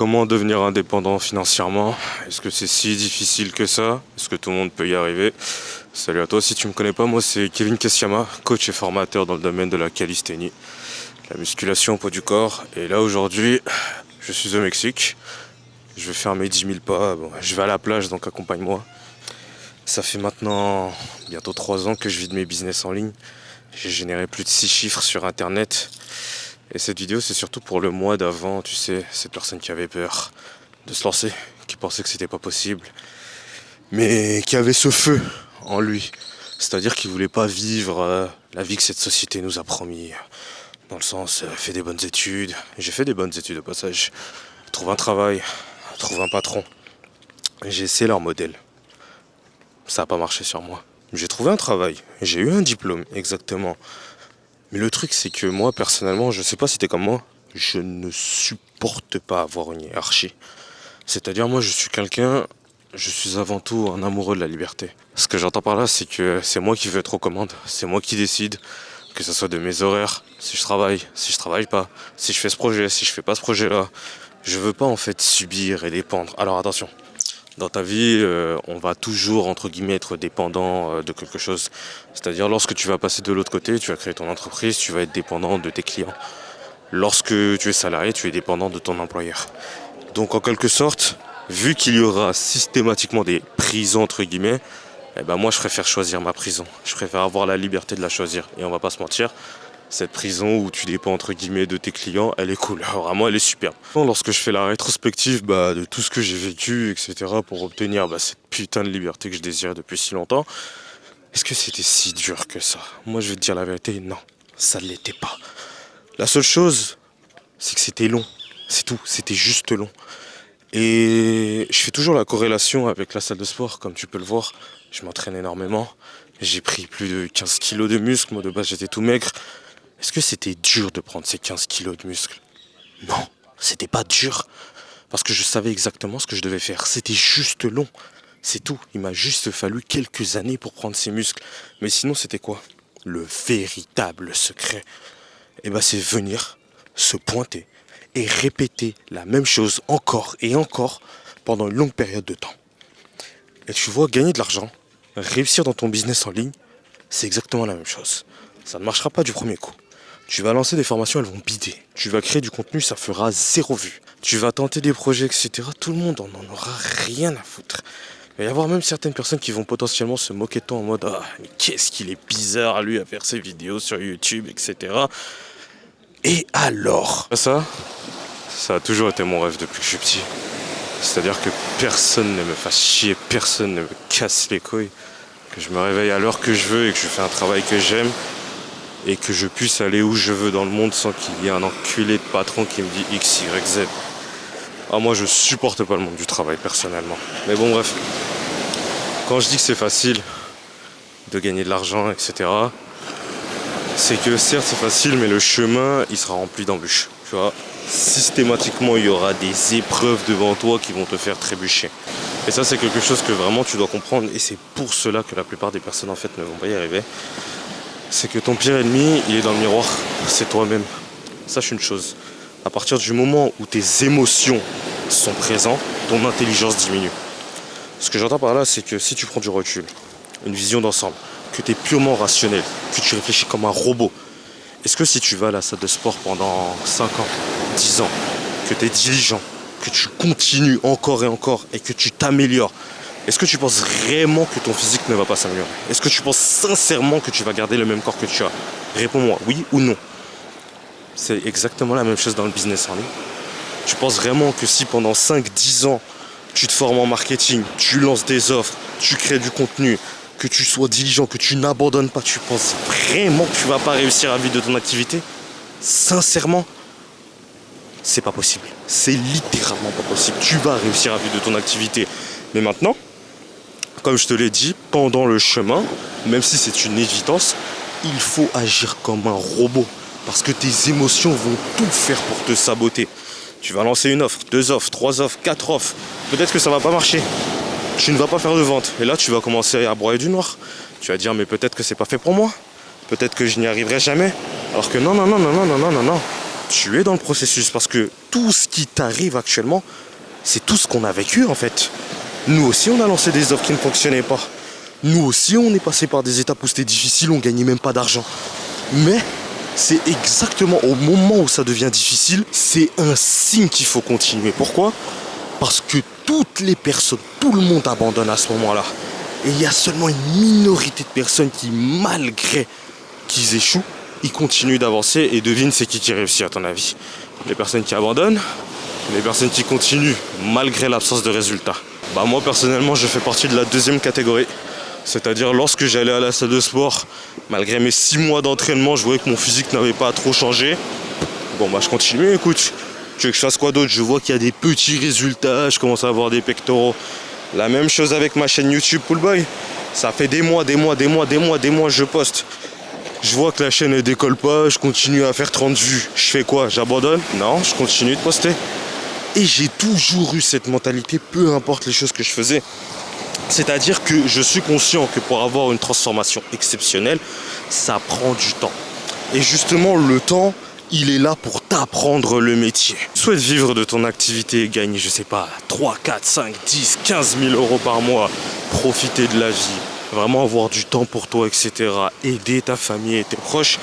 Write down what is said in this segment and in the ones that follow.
Comment devenir indépendant financièrement? Est-ce que c'est si difficile que ça? Est-ce que tout le monde peut y arriver? Salut à toi, si tu me connais pas, moi c'est Kevin Kessiama, coach et formateur dans le domaine de la calisthénie, la musculation au poids du corps. Et là aujourd'hui, je suis au Mexique, je vais faire mes 10 000 pas, bon, je vais à la plage donc accompagne-moi. Ça fait maintenant bientôt 3 ans que je vis de mes business en ligne. J'ai généré plus de 6 chiffres sur internet. Et cette vidéo c'est surtout pour le mois d'avant, tu sais, cette personne qui avait peur de se lancer, qui pensait que c'était pas possible, mais qui avait ce feu en lui. C'est-à-dire qu'il voulait pas vivre la vie que cette société nous a promis. Dans le sens, fais des bonnes études. J'ai fait des bonnes études au passage. Trouve un travail, trouve un patron. J'ai essayé leur modèle. Ça n'a pas marché sur moi. J'ai trouvé un travail, j'ai eu un diplôme, exactement. Mais le truc, c'est que moi, personnellement, je sais pas si t'es comme moi, je ne supporte pas avoir une hiérarchie. C'est-à-dire, moi, je suis avant tout un amoureux de la liberté. Ce que j'entends par là, c'est que c'est moi qui veux être aux commandes, c'est moi qui décide, que ce soit de mes horaires, si je travaille pas, si je fais ce projet, si je fais pas ce projet-là. Je veux pas, en fait, subir et dépendre. Alors attention. Dans ta vie, on va toujours, entre guillemets, être dépendant de quelque chose. C'est-à-dire, lorsque tu vas passer de l'autre côté, tu vas créer ton entreprise, tu vas être dépendant de tes clients. Lorsque tu es salarié, tu es dépendant de ton employeur. Donc, en quelque sorte, vu qu'il y aura systématiquement des prisons, entre guillemets, eh ben moi, je préfère choisir ma prison. Je préfère avoir la liberté de la choisir. Et on va pas se mentir, cette prison où tu dépends entre guillemets de tes clients, elle est cool. Vraiment, elle est superbe. Lorsque je fais la rétrospective de tout ce que j'ai vécu, etc., pour obtenir cette putain de liberté que je désirais depuis si longtemps, est-ce que c'était si dur que ça? Moi, je vais te dire la vérité, non, ça ne l'était pas. La seule chose, c'est que c'était long. C'est tout, c'était juste long. Et je fais toujours la corrélation avec la salle de sport, comme tu peux le voir. Je m'entraîne énormément. J'ai pris plus de 15 kilos de muscles. Moi, de base, j'étais tout maigre. Est-ce que c'était dur de prendre ces 15 kilos de muscles? Non, c'était pas dur. Parce que je savais exactement ce que je devais faire. C'était juste long. C'est tout. Il m'a juste fallu quelques années pour prendre ces muscles. Mais sinon, c'était quoi? Le véritable secret, c'est venir, se pointer et répéter la même chose encore et encore pendant une longue période de temps. Et tu vois, gagner de l'argent, réussir dans ton business en ligne, c'est exactement la même chose. Ça ne marchera pas du premier coup. Tu vas lancer des formations, elles vont bider. Tu vas créer du contenu, ça fera 0 vue. Tu vas tenter des projets, etc. Tout le monde en aura rien à foutre. Il va y avoir même certaines personnes qui vont potentiellement se moquer de toi en mode « Ah, mais qu'est-ce qu'il est bizarre lui à faire ses vidéos sur YouTube, etc. » Et alors? Ça a toujours été mon rêve depuis que je suis petit. C'est-à-dire que personne ne me fasse chier, personne ne me casse les couilles. Que je me réveille à l'heure que je veux et que je fais un travail que j'aime. Et que je puisse aller où je veux dans le monde sans qu'il y ait un enculé de patron qui me dit X, Y, Z. Ah, moi je supporte pas le monde du travail personnellement. Mais bon, bref. Quand je dis que c'est facile de gagner de l'argent, etc., c'est que certes c'est facile, mais le chemin il sera rempli d'embûches. Tu vois, systématiquement il y aura des épreuves devant toi qui vont te faire trébucher. Et ça c'est quelque chose que vraiment tu dois comprendre. Et c'est pour cela que la plupart des personnes en fait ne vont pas y arriver. C'est que ton pire ennemi, il est dans le miroir, c'est toi-même. Sache une chose, à partir du moment où tes émotions sont présentes, ton intelligence diminue. Ce que j'entends par là, c'est que si tu prends du recul, une vision d'ensemble, que tu es purement rationnel, que tu réfléchis comme un robot, est-ce que si tu vas à la salle de sport pendant 5 ans, 10 ans, que tu es diligent, que tu continues encore et encore et que tu t'améliores, est-ce que tu penses vraiment que ton physique ne va pas s'améliorer? Est-ce que tu penses sincèrement que tu vas garder le même corps que tu as? Réponds-moi, oui ou non. C'est exactement la même chose dans le business en ligne. Tu penses vraiment que si pendant 5-10 ans, tu te formes en marketing, tu lances des offres, tu crées du contenu, que tu sois diligent, que tu n'abandonnes pas, tu penses vraiment que tu vas pas réussir à vivre de ton activité? Sincèrement, c'est pas possible. C'est littéralement pas possible. Tu vas réussir à vivre de ton activité. Mais maintenant, comme je te l'ai dit, pendant le chemin, même si c'est une évidence, il faut agir comme un robot. Parce que tes émotions vont tout faire pour te saboter. Tu vas lancer une offre, 2 offres, 3 offres, 4 offres. Peut-être que ça va pas marcher. Tu ne vas pas faire de vente. Et là, tu vas commencer à broyer du noir. Tu vas dire, mais peut-être que c'est pas fait pour moi. Peut-être que je n'y arriverai jamais. Alors que non, non, non, non, non, non, non, non. tu es dans le processus parce que tout ce qui t'arrive actuellement, c'est tout ce qu'on a vécu en fait. Nous aussi, on a lancé des offres qui ne fonctionnaient pas. Nous aussi, on est passé par des étapes où c'était difficile, on gagnait même pas d'argent. Mais c'est exactement au moment où ça devient difficile, c'est un signe qu'il faut continuer. Pourquoi ? Parce que toutes les personnes, tout le monde abandonne à ce moment-là. Et il y a seulement une minorité de personnes qui, malgré qu'ils échouent, ils continuent d'avancer. Et devine, c'est qui réussit à ton avis ? Les personnes qui abandonnent, les personnes qui continuent malgré l'absence de résultats. Bah moi personnellement, je fais partie de la deuxième catégorie. C'est-à-dire lorsque j'allais à la salle de sport, malgré mes 6 mois d'entraînement, je voyais que mon physique n'avait pas trop changé. Bon bah je continue, écoute. Tu veux que je fasse quoi d'autre ? Je vois qu'il y a des petits résultats, je commence à avoir des pectoraux. La même chose avec ma chaîne YouTube Poolboy. Ça fait des mois, je poste. Je vois que la chaîne ne décolle pas, je continue à faire 30 vues. Je fais quoi ? J'abandonne ? Non, je continue de poster. Et j'ai toujours eu cette mentalité, peu importe les choses que je faisais. C'est-à-dire que je suis conscient que pour avoir une transformation exceptionnelle, ça prend du temps. Et justement, le temps, il est là pour t'apprendre le métier. Tu souhaites vivre de ton activité et gagner, je sais pas, 3, 4, 5, 10, 15 000 euros par mois, profiter de la vie, vraiment avoir du temps pour toi, etc., aider ta famille et tes proches,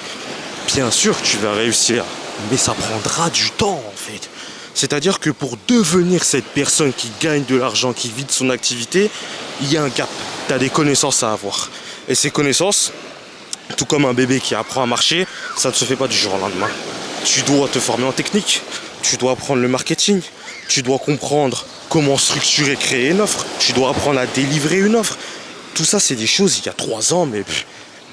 bien sûr que tu vas réussir. Mais ça prendra du temps, en fait. C'est-à-dire que pour devenir cette personne qui gagne de l'argent, qui vit de son activité, il y a un gap. Tu as des connaissances à avoir. Et ces connaissances, tout comme un bébé qui apprend à marcher, ça ne se fait pas du jour au lendemain. Tu dois te former en technique, tu dois apprendre le marketing, tu dois comprendre comment structurer, créer une offre, tu dois apprendre à délivrer une offre. Tout ça, c'est des choses il y a 3 ans,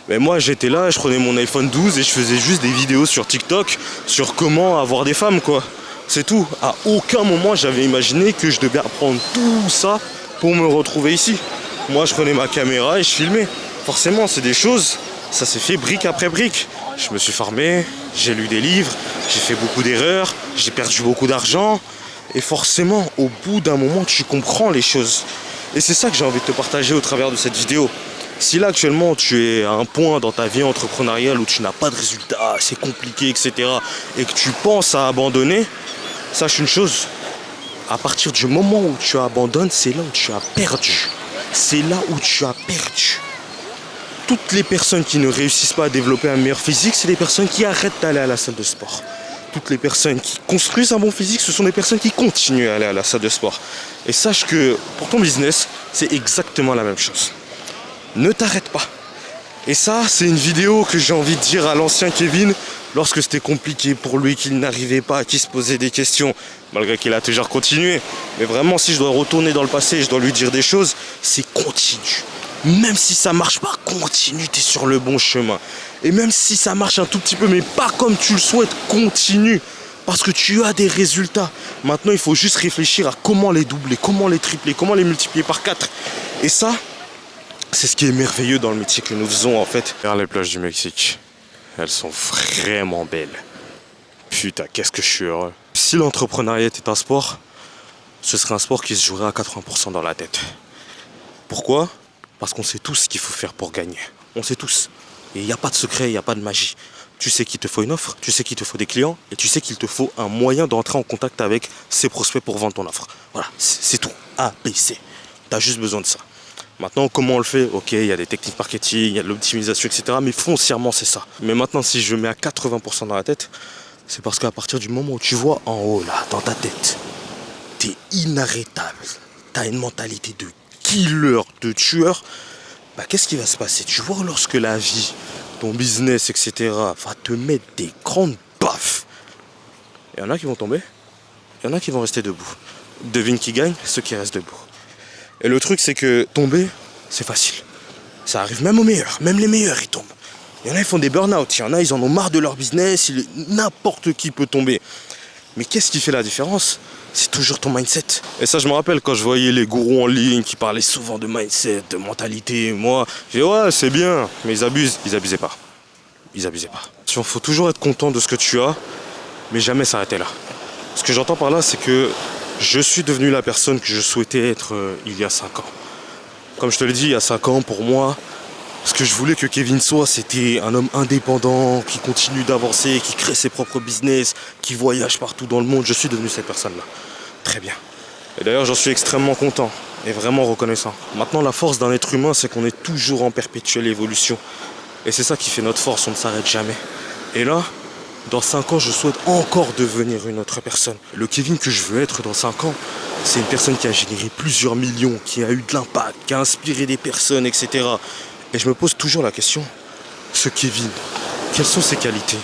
mais moi j'étais là, je prenais mon iPhone 12 et je faisais juste des vidéos sur TikTok sur comment avoir des femmes, quoi. C'est tout. À aucun moment j'avais imaginé que je devais apprendre tout ça pour me retrouver ici. Moi je prenais ma caméra et je filmais. Forcément c'est des choses, ça s'est fait brique après brique. Je me suis formé, j'ai lu des livres, j'ai fait beaucoup d'erreurs, j'ai perdu beaucoup d'argent. Et forcément au bout d'un moment tu comprends les choses. Et c'est ça que j'ai envie de te partager au travers de cette vidéo. Si là actuellement tu es à un point dans ta vie entrepreneuriale où tu n'as pas de résultats, c'est compliqué, etc. et que tu penses à abandonner, sache une chose, à partir du moment où tu abandonnes, c'est là où tu as perdu. C'est là où tu as perdu. Toutes les personnes qui ne réussissent pas à développer un meilleur physique, c'est les personnes qui arrêtent d'aller à la salle de sport. Toutes les personnes qui construisent un bon physique, ce sont des personnes qui continuent à aller à la salle de sport. Et sache que pour ton business, c'est exactement la même chose. Ne t'arrête pas. Et ça, c'est une vidéo que j'ai envie de dire à l'ancien Kevin lorsque c'était compliqué pour lui, qu'il n'arrivait pas, qu'il se posait des questions, malgré qu'il a toujours continué. Mais vraiment, si je dois retourner dans le passé et je dois lui dire des choses, c'est continue. Même si ça marche pas, continue, t'es sur le bon chemin. Et même si ça marche un tout petit peu, mais pas comme tu le souhaites, continue. Parce que tu as des résultats. Maintenant, il faut juste réfléchir à comment les doubler, comment les tripler, comment les multiplier par 4. Et ça, c'est ce qui est merveilleux dans le métier que nous faisons en fait. Regarde les plages du Mexique. Elles sont vraiment belles. Putain, qu'est-ce que je suis heureux. Si l'entrepreneuriat était un sport, ce serait un sport qui se jouerait à 80% dans la tête. Pourquoi ? Parce qu'on sait tous ce qu'il faut faire pour gagner. On sait tous. Et il n'y a pas de secret, il n'y a pas de magie. Tu sais qu'il te faut une offre, tu sais qu'il te faut des clients et tu sais qu'il te faut un moyen d'entrer en contact avec ces prospects pour vendre ton offre. Voilà, c'est tout. A, B, C. Tu as juste besoin de ça. Maintenant, comment on le fait ? Ok, il y a des techniques marketing, il y a de l'optimisation, etc. Mais foncièrement, c'est ça. Mais maintenant, si je mets à 80% dans la tête, c'est parce qu'à partir du moment où tu vois en haut, là, dans ta tête, t'es inarrêtable. T'as une mentalité de killer, de tueur. Bah, qu'est-ce qui va se passer ? Tu vois, lorsque la vie, ton business, etc. va te mettre des grandes baffes, il y en a qui vont tomber, il y en a qui vont rester debout. Devine qui gagne ? Ceux qui restent debout. Et le truc, c'est que tomber, c'est facile. Ça arrive même aux meilleurs. Même les meilleurs, ils tombent. Il y en a, ils font des burn-out. Il y en a, ils en ont marre de leur business. N'importe qui peut tomber. Mais qu'est-ce qui fait la différence ? C'est toujours ton mindset. Et ça, je me rappelle quand je voyais les gourous en ligne qui parlaient souvent de mindset, de mentalité. Moi, j'ai dit, ouais, c'est bien. Mais ils abusent. Ils abusaient pas. Ils abusaient pas. Il faut toujours être content de ce que tu as, mais jamais s'arrêter là. Ce que j'entends par là, c'est que je suis devenu la personne que je souhaitais être il y a 5 ans. Comme je te l'ai dit, il y a 5 ans, pour moi, Ce que je voulais que Kevin soit, c'était un homme indépendant, qui continue d'avancer, qui crée ses propres business, qui voyage partout dans le monde. Je suis devenu cette personne-là. Très bien. Et d'ailleurs, j'en suis extrêmement content et vraiment reconnaissant. Maintenant, la force d'un être humain, c'est qu'on est toujours en perpétuelle évolution. Et c'est ça qui fait notre force, on ne s'arrête jamais. Et là, dans 5 ans, je souhaite encore devenir une autre personne. Le Kevin que je veux être dans 5 ans, c'est une personne qui a généré plusieurs millions, qui a eu de l'impact, qui a inspiré des personnes, etc. Et je me pose toujours la question, ce Kevin, quelles sont ses qualités?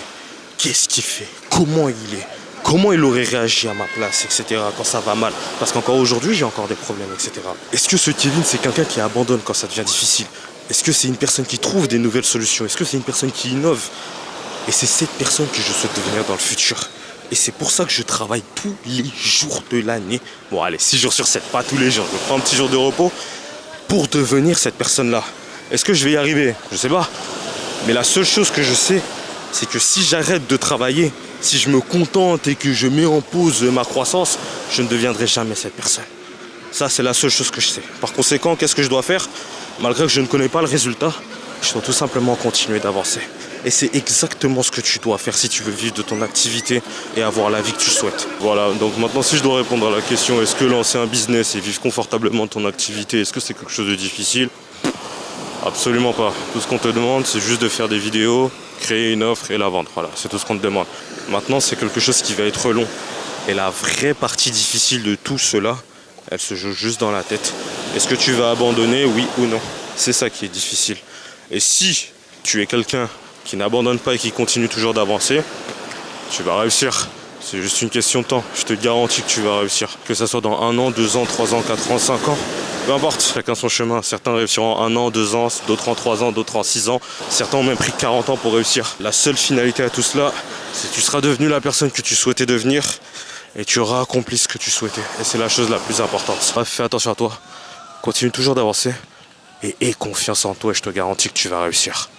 Qu'est-ce qu'il fait? Comment il est? Comment il aurait réagi à ma place, etc. quand ça va mal? Parce qu'encore aujourd'hui, j'ai encore des problèmes, etc. Est-ce que ce Kevin, c'est quelqu'un qui abandonne quand ça devient difficile? Est-ce que c'est une personne qui trouve des nouvelles solutions? Est-ce que c'est une personne qui innove? Et c'est cette personne que je souhaite devenir dans le futur. Et c'est pour ça que je travaille tous les jours de l'année. Bon allez, 6 jours sur 7, pas tous les jours. Je prends un petit jour de repos pour devenir cette personne-là. Est-ce que je vais y arriver? Je sais pas. Mais la seule chose que je sais, c'est que si j'arrête de travailler, si je me contente et que je mets en pause ma croissance, je ne deviendrai jamais cette personne. Ça, c'est la seule chose que je sais. Par conséquent, qu'est-ce que je dois faire? Malgré que je ne connais pas le résultat, je dois tout simplement continuer d'avancer. Et c'est exactement ce que tu dois faire si tu veux vivre de ton activité et avoir la vie que tu souhaites. Voilà, donc maintenant si je dois répondre à la question, est-ce que lancer un business et vivre confortablement de ton activité, est-ce que c'est quelque chose de difficile? Absolument pas. Tout ce qu'on te demande, c'est juste de faire des vidéos, créer une offre et la vendre. Voilà, c'est tout ce qu'on te demande. Maintenant, c'est quelque chose qui va être long. Et la vraie partie difficile de tout cela, elle se joue juste dans la tête. Est-ce que tu vas abandonner, oui ou non? C'est ça qui est difficile. Et si tu es quelqu'un qui n'abandonne pas et qui continue toujours d'avancer, tu vas réussir. C'est juste une question de temps. Je te garantis que tu vas réussir. Que ça soit dans 1 an, 2 ans, 3 ans, 4 ans, 5 ans. Peu importe, chacun son chemin. Certains réussiront en 1 an, 2 ans, d'autres en 3 ans, d'autres en 6 ans. Certains ont même pris 40 ans pour réussir. La seule finalité à tout cela, c'est que tu seras devenu la personne que tu souhaitais devenir et tu auras accompli ce que tu souhaitais. Et c'est la chose la plus importante. Bref, fais attention à toi. Continue toujours d'avancer et aie confiance en toi et je te garantis que tu vas réussir.